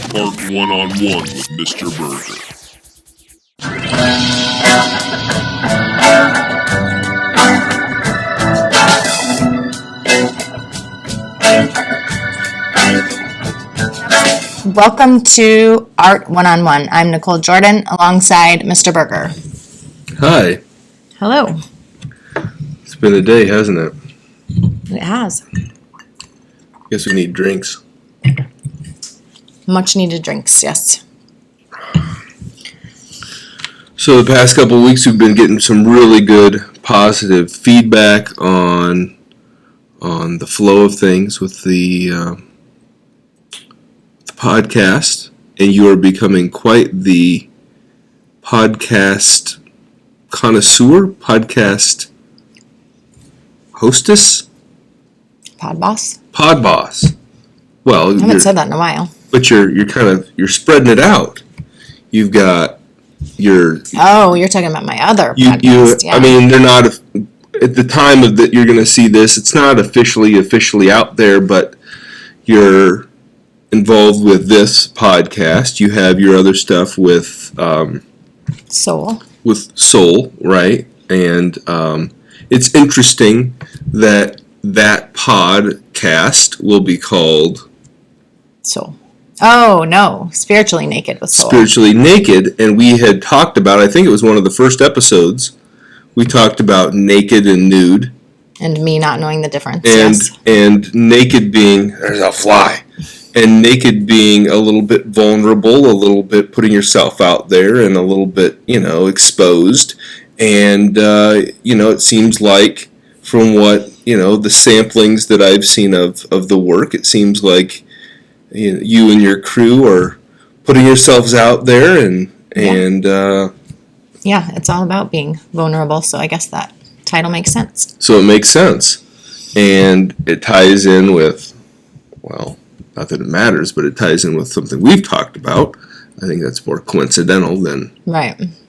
Part One-on-One with Mr. Burgher. Welcome to Art One-on-One. I'm Nichole Jordan alongside Mr. Burgher. Hi. Hello. It's been a day, hasn't it? It has. Guess we need drinks. Much needed drinks, yes. So the past couple of weeks we've been getting some really good positive feedback on the flow of things with the podcast, and you are becoming quite the podcast connoisseur, podcast hostess? Pod boss? Pod boss. Well, I haven't said that in a while. But you're spreading it out. You've got your... Oh, you're talking about my other podcast. Yeah. I mean, they're not... At the time of that you're going to see this, it's not officially out there, but you're involved with this podcast. You have your other stuff with... Soul. With Soul, right? And it's interesting that podcast will be called... Soul. Oh, no. Spiritually Naked with Soul. Spiritually Naked, and we had talked about, I think it was one of the first episodes, we talked about naked and nude. And me not knowing the difference, And naked being, there's a fly, and naked being a little bit vulnerable, a little bit putting yourself out there, and a little bit, exposed. And, it seems like from what, the samplings that I've seen of the work, it seems like you and your crew are putting yourselves out there, and yeah, it's all about being vulnerable, so I guess that title makes sense. So it makes sense, and it ties in with, well, not that it matters, but it ties in with something we've talked about. I think that's more coincidental than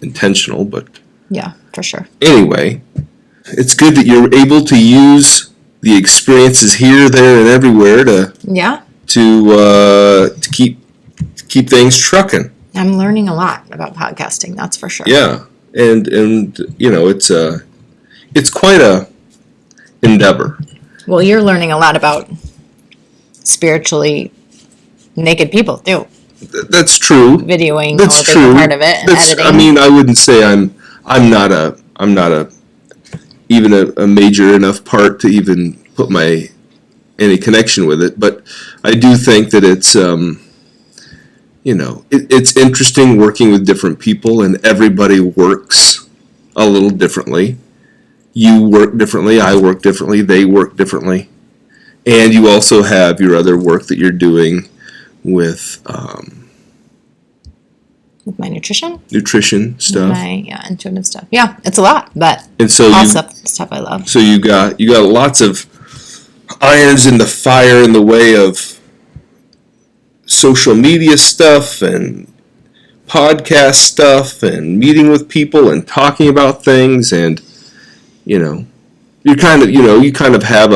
intentional, but yeah, for sure. Anyway, it's good that you're able to use the experiences here, there, and everywhere to keep things trucking. I'm learning a lot about podcasting, that's for sure. Yeah, and it's quite a endeavor. Well, you're learning a lot about spiritually naked people too. That's true. Videoing that's or true. Part of it and editing. I mean, I wouldn't say I'm not even a major enough part to even put any connection with it, but I do think that it's it's interesting working with different people, and everybody works a little differently. You work differently, I work differently, they work differently, and you also have your other work that you're doing with my nutrition stuff, my intuitive stuff. Yeah, it's a lot, but stuff I love. So you got lots of irons in the fire in the way of social media stuff and podcast stuff and meeting with people and talking about things, and you kind of have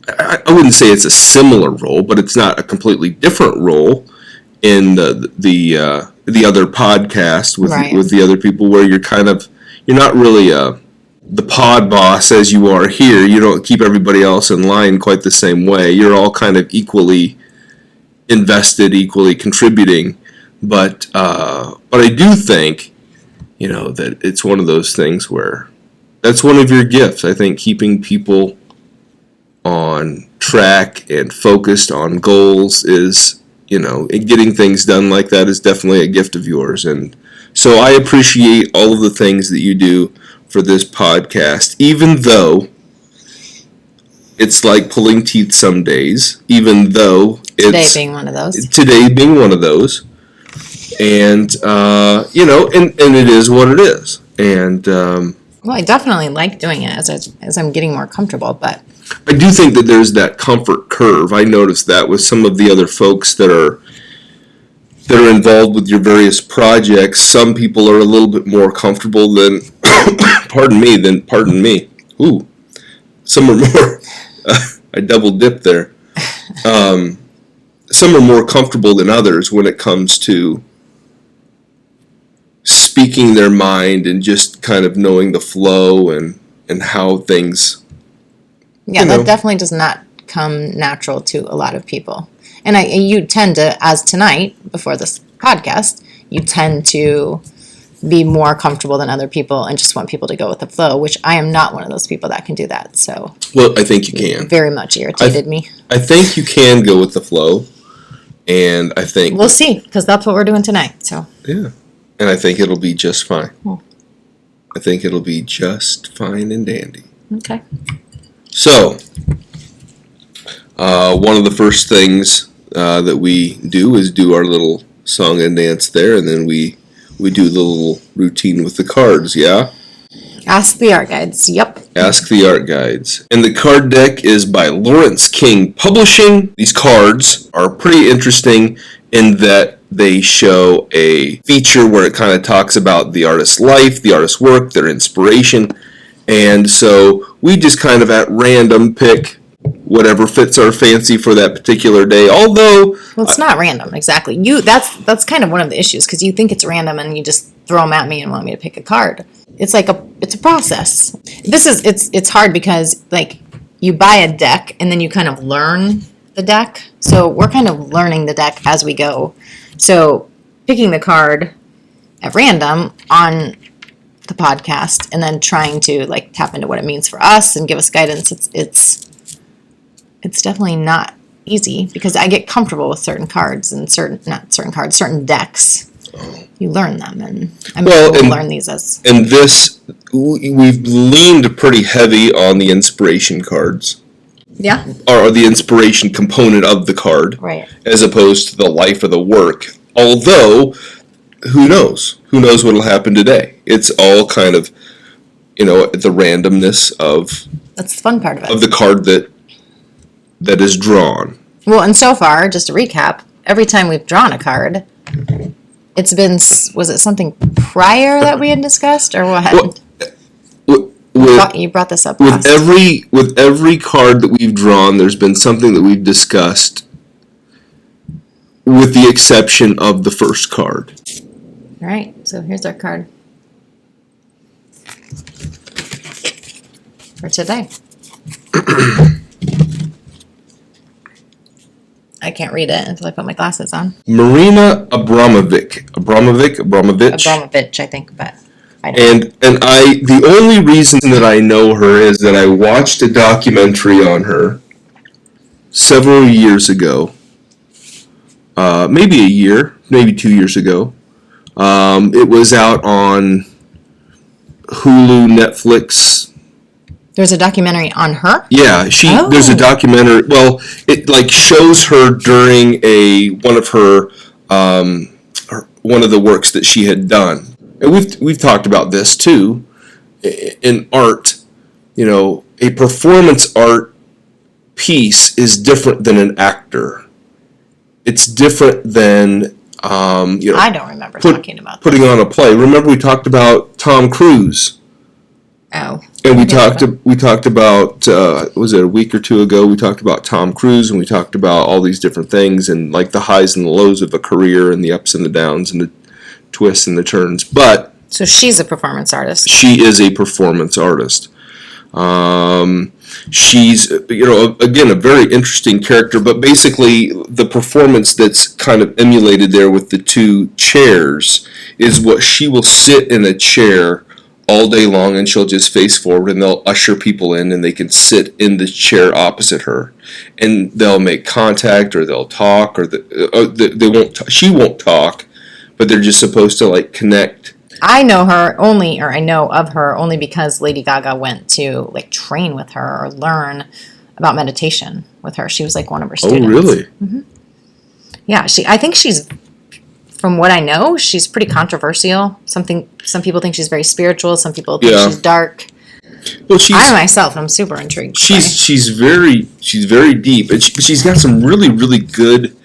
I wouldn't say it's a similar role, but it's not a completely different role in the other podcast with the other people, where you're not really the pod boss as you are here. You don't keep everybody else in line quite the same way. You're all kind of equally invested, equally contributing. But I do think, that it's one of those things where that's one of your gifts. I think keeping people on track and focused on goals is, getting things done like that is definitely a gift of yours. And so I appreciate all of the things that you do for this podcast, even though it's like pulling teeth some days, even though Today being one of those. And, and it is what it is. And, well, I definitely like doing it as I'm getting more comfortable, but I do think that there's that comfort curve. I noticed that with some of the other folks that are involved with your various projects. Some people are a little bit more comfortable than, pardon me. Ooh, some are more, I double dipped there. some are more comfortable than others when it comes to speaking their mind and just kind of knowing the flow and how things. Yeah, that definitely does not come natural to a lot of people. And you tend to, as tonight, before this podcast, you tend to be more comfortable than other people and just want people to go with the flow, which I am not one of those people that can do that. So, well, I think you can. Very much irritated me. I think you can go with the flow, and I think we'll see, because that's what we're doing tonight. So yeah, and I think it'll be just fine. I think it'll be just fine and dandy. Okay. So, one of the first things that we do is do our little song and dance there, and then we do the little routine with the cards, yeah? Ask the Art Guides, yep. Ask the Art Guides. And the card deck is by Lawrence King Publishing. These cards are pretty interesting in that they show a feature where it kind of talks about the artist's life, the artist's work, their inspiration. And so we just kind of at random pick whatever fits our fancy for that particular day. Although, well, it's not random exactly. That's kind of one of the issues, because you think it's random and you just throw them at me and want me to pick a card. It's like it's a process. It's hard because like you buy a deck and then you kind of learn the deck. So we're kind of learning the deck as we go. So picking the card at random on the podcast and then trying to like tap into what it means for us and give us guidance. It's definitely not easy, because I get comfortable with certain cards and certain decks. You learn them, and we'll learn these as. And this, we've leaned pretty heavy on the inspiration cards. Yeah. Or the inspiration component of the card. Right. As opposed to the life of the work. Although, who knows? Who knows what will happen today? It's all kind of, the randomness of. That's the fun part of it. Of the card that is drawn. Well, and so far, just to recap, every time we've drawn a card, it's been, was it something prior that we had discussed, or what? You brought this up last. With every card that we've drawn, there's been something that we've discussed, with the exception of the first card. All right, so here's our card for today. I can't read it until I put my glasses on. Marina Abramovic, I think, but I don't know. And the only reason that I know her is that I watched a documentary on her several years ago. Maybe a year, maybe 2 years ago. It was out on Hulu, Netflix. There's a documentary on her? Yeah, there's a documentary. Well, it like shows her during one of the works that she had done. And we've talked about this too. In art, a performance art piece is different than an actor. It's different than I don't remember talking about putting on a play. Remember we talked about Tom Cruise. Oh. And we talked about was it a week or two ago? We talked about Tom Cruise, and we talked about all these different things, and like the highs and the lows of a career, and the ups and the downs, and the twists and the turns. But so she's a performance artist. She is a performance artist. She's again a very interesting character, but basically the performance that's kind of emulated there with the two chairs is what she will sit in a chair all day long, and she'll just face forward, and they'll usher people in, and they can sit in the chair opposite her, and they'll make contact, or they'll talk, or they won't. She won't talk, but they're just supposed to like connect. I know of her only because Lady Gaga went to like train with her or learn about meditation with her. She was like one of her students. Oh, really? Mm-hmm. Yeah, I think she's. From what I know, she's pretty controversial. Some people think she's very spiritual. Some people think she's dark. Well, I myself am super intrigued. She's very deep, and she's got some really, really good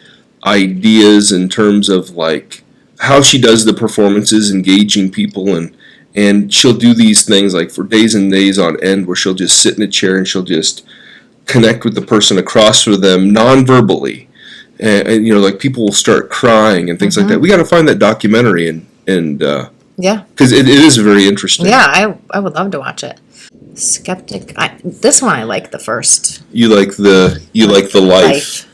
ideas in terms of like how she does the performances, engaging people, and she'll do these things like for days and days on end, where she'll just sit in a chair and she'll just connect with the person across from them non-verbally. and like people will start crying and things like that. We got to find that documentary and because it is very interesting. Yeah, I would love to watch it. Skeptic. This one I like the first. You like the life.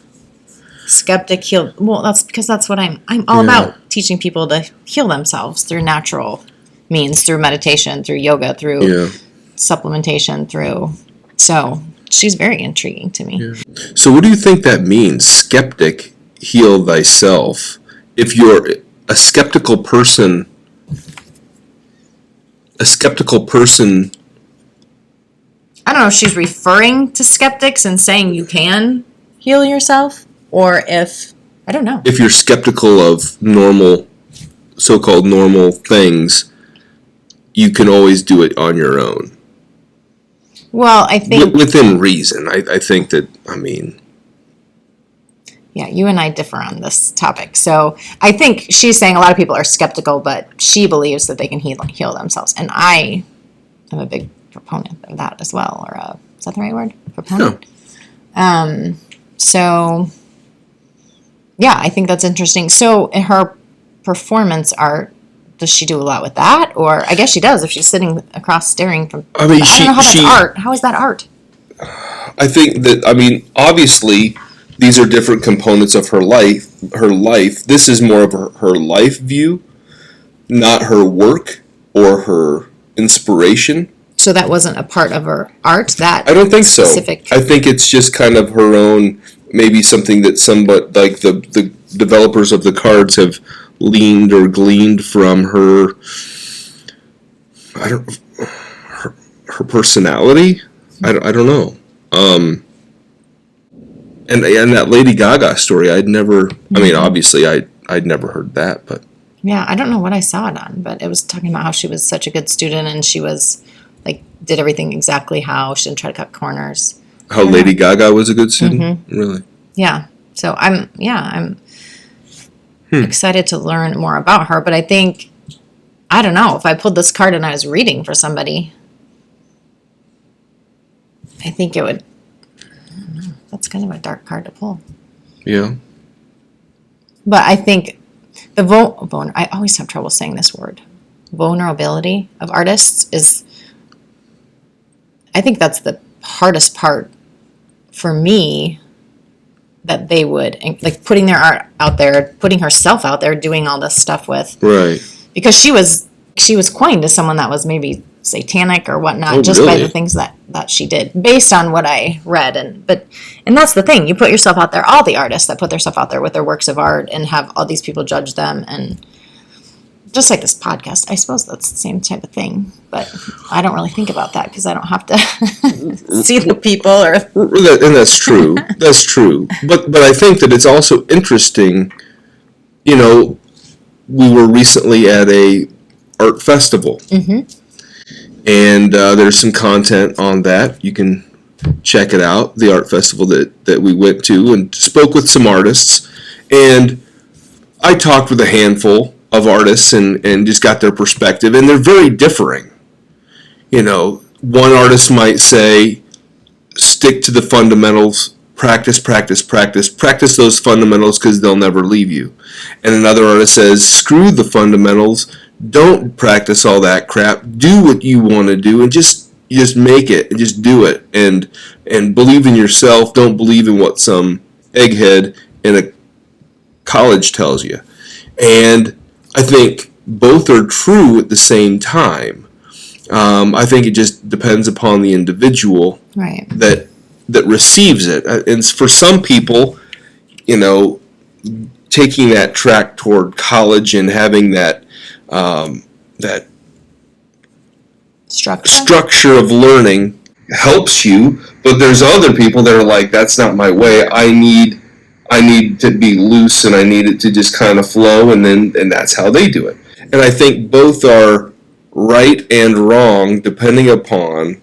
Skeptic heal. Well, that's because that's what I'm all about, teaching people to heal themselves through natural means, through meditation, through yoga, through supplementation, so she's very intriguing to me. Yeah. So what do you think that means? Skeptic, heal thyself. If you're a skeptical person, I don't know if she's referring to skeptics and saying you can heal yourself, or if, I don't know. If you're skeptical of so-called normal things, you can always do it on your own. Well, I think... Within reason. I think that, Yeah, you and I differ on this topic. So I think she's saying a lot of people are skeptical, but she believes that they can heal themselves. And I am a big proponent of that as well. Or is that the right word? Proponent? No. So, yeah, I think that's interesting. So in her performance art, does she do a lot with that? Or I guess she does if she's sitting across staring from... I don't know how that's art. How is that art? I think that, obviously, these are different components of her life. This is more of her life view, not her work or her inspiration. So that wasn't a part of her art? I don't think so. I think it's just kind of her own, maybe something that like the developers of the cards have leaned or gleaned from her her personality. I don't know. And that Lady Gaga story, I'd never. Obviously, I'd never heard that, but yeah, I don't know what I saw it on, but it was talking about how she was such a good student and she was did everything exactly how she didn't try to cut corners. How Lady Gaga was a good student, really? Yeah. So I'm excited to learn more about her, but I think, I don't know, if I pulled this card and I was reading for somebody, I think it would, I don't know, that's kind of a dark card to pull. Yeah. But I think the I always have trouble saying this word, vulnerability of artists is, I think that's the hardest part for me, that they would, putting their art out there, putting herself out there, doing all this stuff with. Right. Because she was coined as someone that was maybe satanic or whatnot, just really? By the things that she did, based on what I read. And that's the thing. You put yourself out there, all the artists that put themselves out there with their works of art and have all these people judge them, and just like this podcast, I suppose that's the same type of thing. But I don't really think about that because I don't have to see the people. And that's true. That's true. But I think that it's also interesting, we were recently at a art festival. Mm-hmm. And there's some content on that. You can check it out, the art festival that we went to, and spoke with some artists. And I talked with a handful of artists and just got their perspective, and they're very differing. One artist might say, stick to the fundamentals, practice those fundamentals because they'll never leave you. And another artist says, screw the fundamentals, don't practice all that crap, do what you want to do and just make it and just do it and believe in yourself, don't believe in what some egghead in a college tells you. And I think both are true at the same time. I think it just depends upon the individual, right, that receives it. And for some people, taking that track toward college and having that structure of learning helps you. But there's other people that are like, that's not my way. I need to be loose and I need it to just kind of flow, and that's how they do it. And I think both are right and wrong depending upon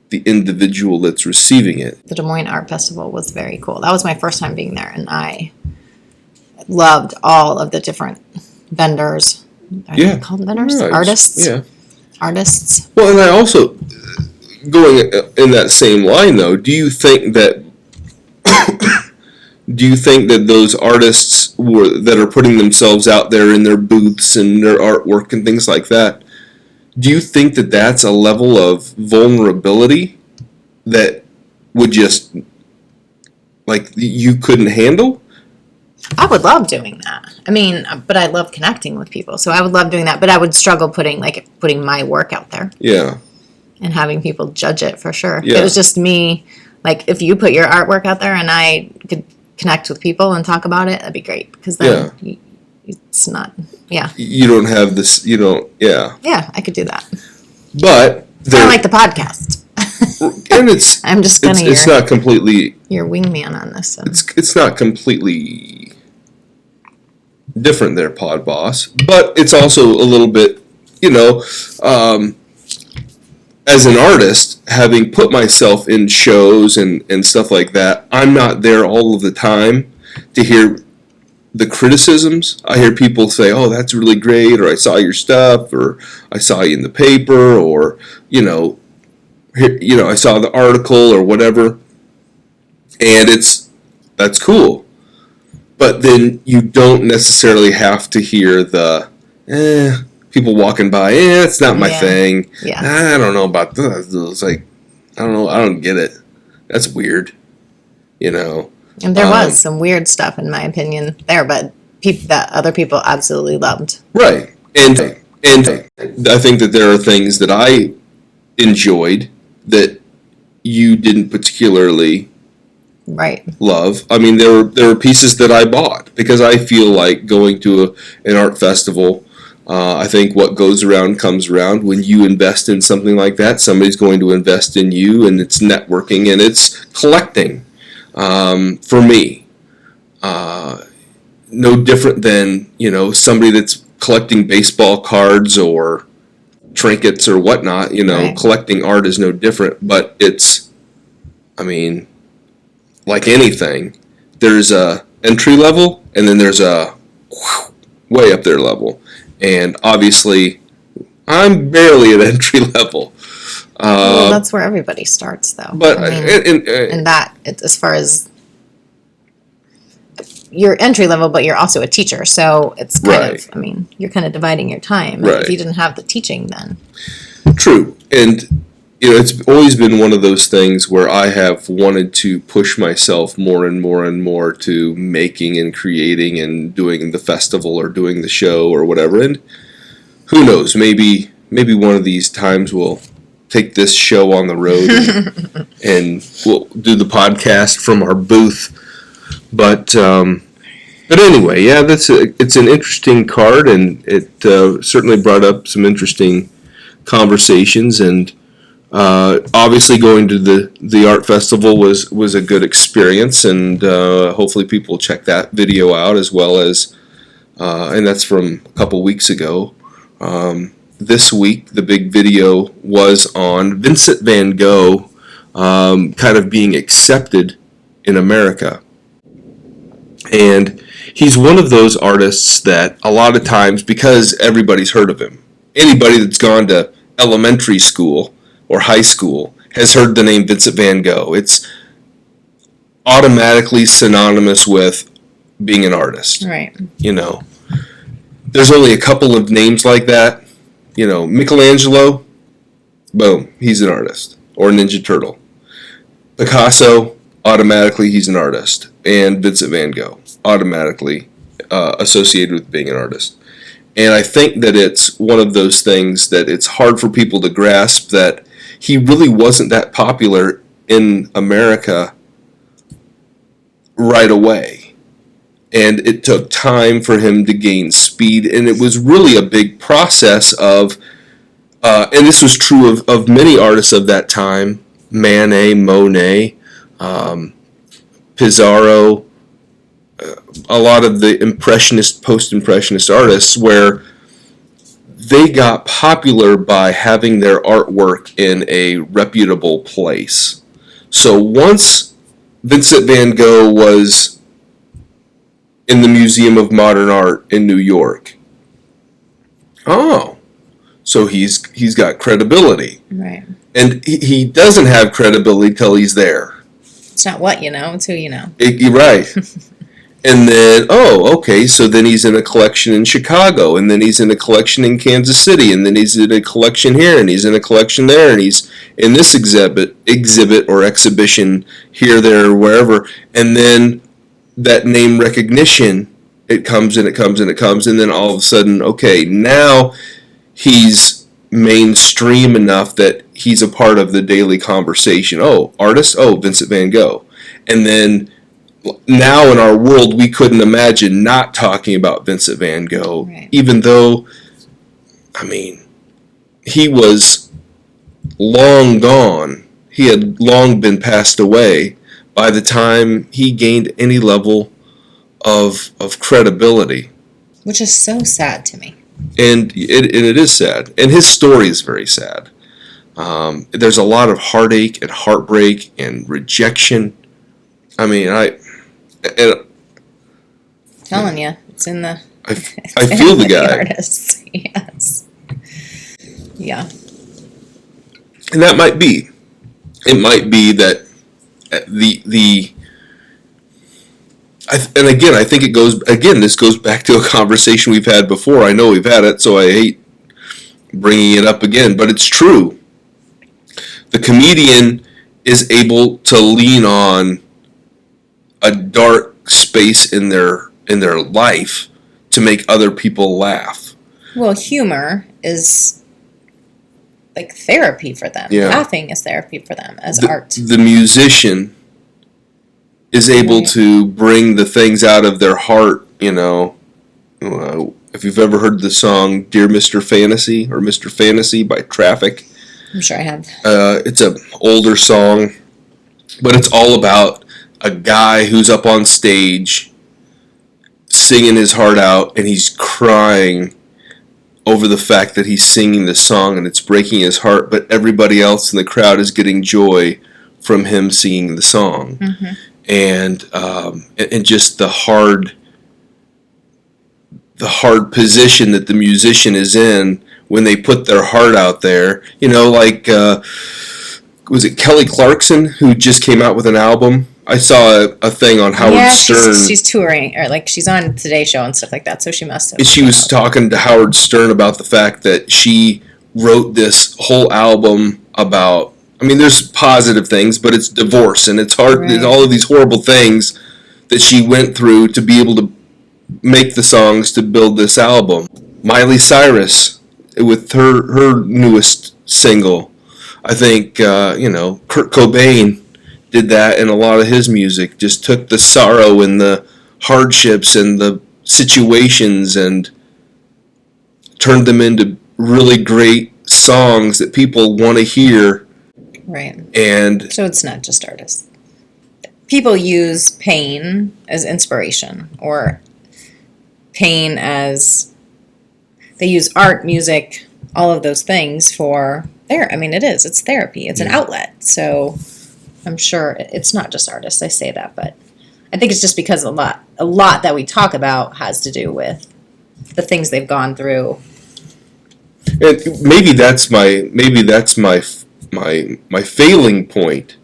the individual that's receiving it. The Des Moines Art Festival was very cool. That was my first time being there, and I loved all of the different vendors. Are they called vendors? Right. Artists? Yeah. Artists. Well, and I also, going in that same line though, do you think that do you think that those artists that are putting themselves out there in their booths and their artwork and things like that, do you think that that's a level of vulnerability that would just, like, you couldn't handle? I would love doing that. I mean, but I love connecting with people, so I would love doing that. But I would struggle putting my work out there. Yeah. And having people judge it for sure. Yeah. It was just me. Like, if you put your artwork out there and I could connect with people and talk about it, that'd be great. Because then it's not, You don't have this, Yeah, I could do that. But I like the podcast. And it's I'm just kind of it's not completely your wingman on this. So. It's not completely different there, Pod Boss, but it's also a little bit, as an artist, having put myself in shows and stuff like that, I'm not there all of the time to hear the criticisms. I hear people say, "Oh, that's really great," or "I saw your stuff," or "I saw you in the paper," or I saw the article or whatever, and that's cool. But then you don't necessarily have to hear the people walking by. It's not my thing. Yeah. I don't know about this. It's like, I don't know. I don't get it. That's weird. And there was some weird stuff, in my opinion, there, but that other people absolutely loved. Right. And I think that there are things that I enjoyed that you didn't particularly love. I mean, there were pieces that I bought because I feel like going to an art festival, I think what goes around comes around. When you invest in something like that, somebody's going to invest in you, and it's networking and it's collecting. For me, no different than, somebody that's collecting baseball cards or trinkets or whatnot, collecting art is no different, but it's, like anything, there's a entry level and then there's a way up there level. And obviously, I'm barely at entry level. Well, that's where everybody starts, though. But as far as you're entry level, but you're also a teacher, so it's kind of. You're kind of dividing your time. Right. If you didn't have the teaching, then true. And it's always been one of those things where I have wanted to push myself more and more and more to making and creating and doing the festival or doing the show or whatever. And who knows? Maybe one of these times we'll take this show on the road and we'll do the podcast from our booth. But anyway, it's an interesting card, and it certainly brought up some interesting conversations. And obviously, going to the art festival was a good experience, and hopefully, people will check that video out as well as, and that's from a couple weeks ago. This week, the big video was on Vincent van Gogh kind of being accepted in America. And he's one of those artists that a lot of times, because everybody's heard of him, anybody that's gone to elementary school or high school has heard the name Vincent van Gogh. It's automatically synonymous with being an artist. Right. There's only a couple of names like that. Michelangelo, boom, he's an artist. Or Ninja Turtle. Picasso, automatically he's an artist. And Vincent van Gogh, automatically associated with being an artist. And I think that it's one of those things that it's hard for people to grasp that he really wasn't that popular in America right away. And it took time for him to gain speed, and it was really a big process of, and this was true of many artists of that time, Manet, Monet, Pissarro, a lot of the impressionist, post-impressionist artists, where they got popular by having their artwork in a reputable place. So once Vincent van Gogh was in the Museum of Modern Art in New York, so he's got credibility. Right. And he doesn't have credibility till he's there. It's not what you know, it's who you know. You're right. And then, okay, so then he's in a collection in Chicago, and then he's in a collection in Kansas City, and then he's in a collection here, and he's in a collection there, and he's in this exhibit or exhibition here, there, or wherever. And then that name recognition, it comes and it comes and it comes, and then all of a sudden, okay, now he's mainstream enough that he's a part of the daily conversation. Oh, artist? Oh, Vincent van Gogh. And then now in our world, we couldn't imagine not talking about Vincent van Gogh, right. Even though, I mean, he was long gone. He had long been passed away by the time he gained any level of credibility. Which is so sad to me. And it is sad. And his story is very sad. There's a lot of heartache and heartbreak and rejection. I mean, telling you, it's in the. I feel the guy. Artists. Yes. Yeah. And that might be. It might be that and again, I think it goes. Again, this goes back to a conversation we've had before. I know we've had it, so I hate bringing it up again, but it's true. The comedian is able to lean on a dark space in their life to make other people laugh. Well, humor is like therapy for them. Yeah. Laughing is therapy for them as art. The musician is able to bring the things out of their heart, you know. If you've ever heard the song Dear Mr. Fantasy or Mr. Fantasy by Traffic. I'm sure I have. It's an older song, but it's all about a guy who's up on stage singing his heart out, and he's crying over the fact that he's singing the song and it's breaking his heart, but everybody else in the crowd is getting joy from him singing the song. Mm-hmm. And just the hard position that the musician is in when they put their heart out there. You know, like, was it Kelly Clarkson who just came out with an album? I saw a thing on Howard Stern. She's touring, or like she's on Today Show and stuff like that, so she must have. She was talking to Howard Stern about the fact that she wrote this whole album about, I mean, there's positive things, but it's divorce, and it's hard, right. All of these horrible things that she went through to be able to make the songs to build this album. Miley Cyrus, with her newest single, I think, Kurt Cobain did that in a lot of his music, just took the sorrow and the hardships and the situations and turned them into really great songs that people want to hear. Right. And so it's not just artists. People use pain as inspiration, or pain as, they use art, music, all of those things for it's therapy. It's an outlet. So I'm sure it's not just artists. I say that, but I think it's just because a lot that we talk about has to do with the things they've gone through. And maybe that's my failing point.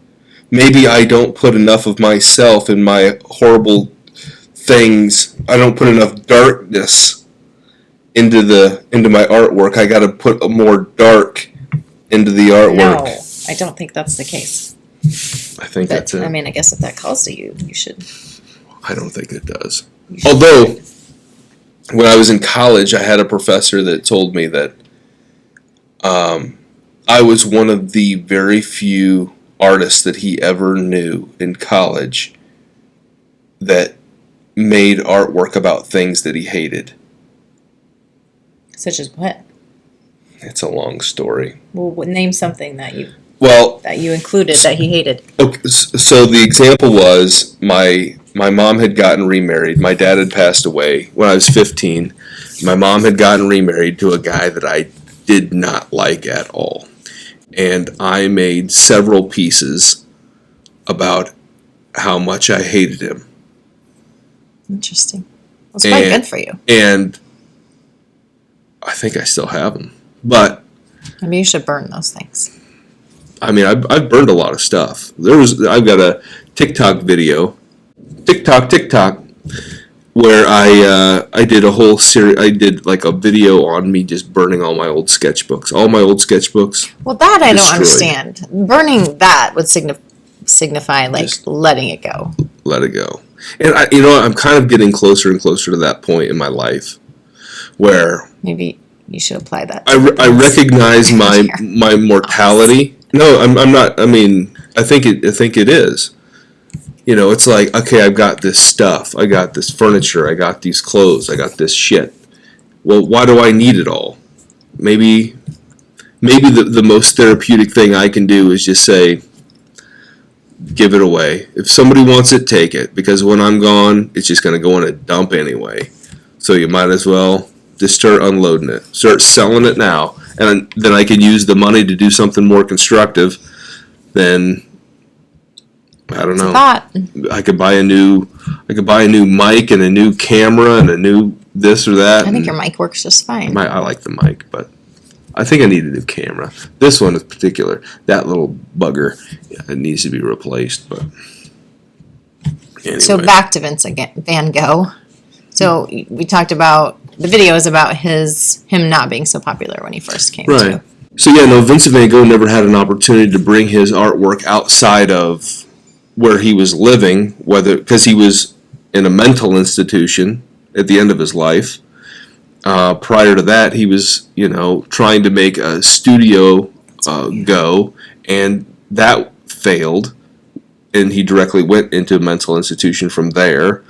Maybe I don't put enough of myself in my horrible things. I don't put enough darkness into my artwork. I got to put more dark into the artwork. No, I don't think that's the case. I think that's it. I mean, I guess if that calls to you, you should. I don't think it does. Although, when I was in college, I had a professor that told me that I was one of the very few artists that he ever knew in college that made artwork about things that he hated. Such as what? It's a long story. Well, name something that you included that he hated. Okay, so the example was my mom had gotten remarried. My dad had passed away when I was 15. My mom had gotten remarried to a guy that I did not like at all. And I made several pieces about how much I hated him. Interesting. That's quite good for you. And I think I still have them. But maybe you should burn those things. I mean, I've burned a lot of stuff. I've got a TikTok video, TikTok, where I did a whole series. I did like a video on me just burning all my old sketchbooks. Well, that I don't understand. Burning that would signify like just letting it go. Let it go. And I'm kind of getting closer and closer to that point in my life where maybe you should apply that. I recognize my mortality. No, I'm not. I mean, I think it is. It's like, okay, I've got this stuff. I got this furniture. I got these clothes. I got this shit. Well, why do I need it all? Maybe the most therapeutic thing I can do is just say, give it away. If somebody wants it, take it. Because when I'm gone, it's just going to go in a dump anyway. So you might as well just start unloading it. Start selling it now. And then I can use the money to do something more constructive than, I don't know. I could buy a new mic and a new camera and a new this or that. I think your mic works just fine. I like the mic, but I think I need a new camera. This one in particular, that little bugger, it needs to be replaced. But anyway. So back to Vincent van Gogh. So we talked about the videos about him not being so popular when he first came. Right. So Vincent van Gogh never had an opportunity to bring his artwork outside of where he was living, because he was in a mental institution at the end of his life. Prior to that, he was, trying to make a studio go, and that failed, and he directly went into a mental institution from there,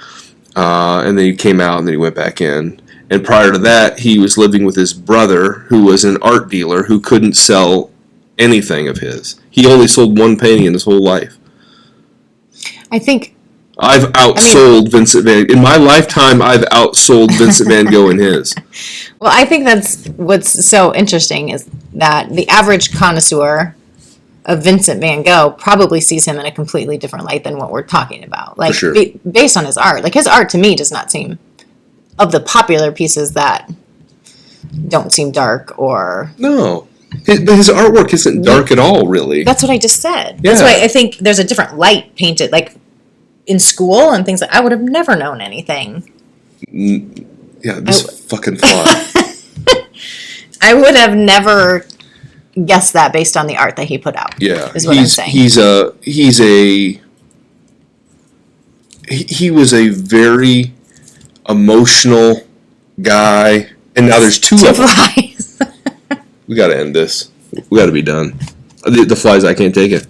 and then he came out, and then he went back in. And prior to that, he was living with his brother, who was an art dealer who couldn't sell anything of his. He only sold one painting in his whole life. I think I've outsold Vincent van Gogh. In my lifetime, I've outsold Vincent van Gogh in his. Well, I think that's what's so interesting is that the average connoisseur of Vincent van Gogh probably sees him in a completely different light than what we're talking about. Like, for sure. Based on his art. Like, his art to me does not seem, of the popular pieces that don't seem dark or... No. But his artwork isn't dark at all, really. That's what I just said. Yeah. That's why I think there's a different light painted. Like, in school and things like I would have never known anything. Yeah, this fucking fly. I would have never guessed that based on the art that he put out. Yeah, is what I'm saying. He was a very emotional guy, and now there's two of them. Flies. We got to end this. We got to be done. The flies, I can't take it.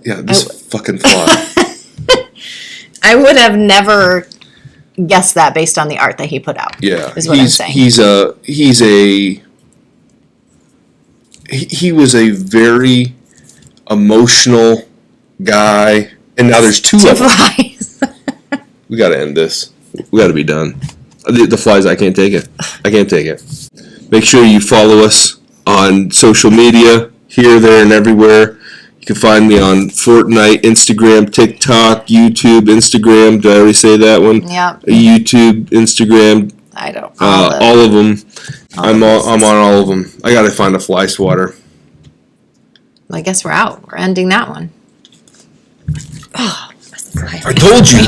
Yeah, this fucking fly. I would have never guessed that based on the art that he put out. Yeah, is what I'm saying. He was a very emotional guy, and now there's two of them. Flies. We got to end this. We got to be done. The flies, I can't take it. Make sure you follow us on social media, here, there, and everywhere. You can find me on Fortnite, Instagram, TikTok, YouTube, Instagram. Did I already say that one? Yeah. YouTube, Instagram. I don't. All of them. I'm on all of them. I gotta find a fly swatter. Well, I guess we're out. We're ending that one. Oh, I told you.